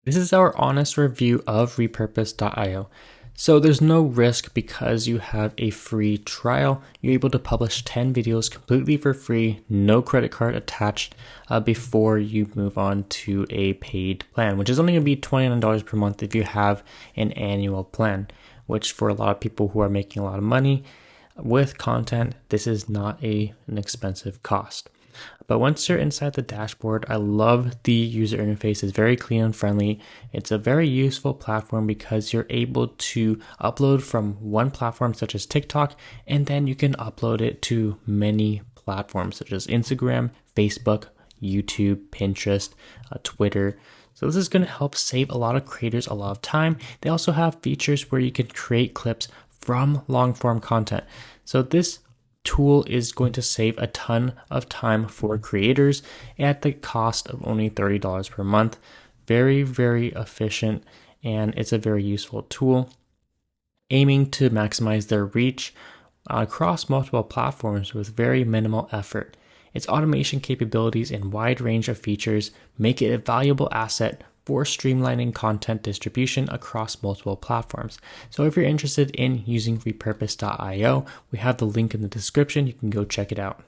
This is our honest review of Repurpose.io. So there's no risk because you have a free trial. You're able to publish 10 videos completely for free, no credit card attached before you move on to a paid plan, which is only going to be $29 per month if you have an annual plan, which for a lot of people who are making a lot of money with content, this is not an expensive cost. But once you're inside the dashboard, I love the user interface. It's very clean and friendly. It's a very useful platform because you're able to upload from one platform such as TikTok, and then you can upload it to many platforms such as Instagram, Facebook, YouTube, Pinterest, Twitter. So this is going to help save a lot of creators a lot of time. They also have features where you can create clips from long form content. So this tool is going to save a ton of time for creators at the cost of only $30 per month. Very, very efficient, and it's a very useful tool aiming to maximize their reach across multiple platforms with very minimal effort. Its automation capabilities and wide range of features make it a valuable asset for streamlining content distribution across multiple platforms. So if you're interested in using Repurpose.io, we have the link in the description. You can go check it out.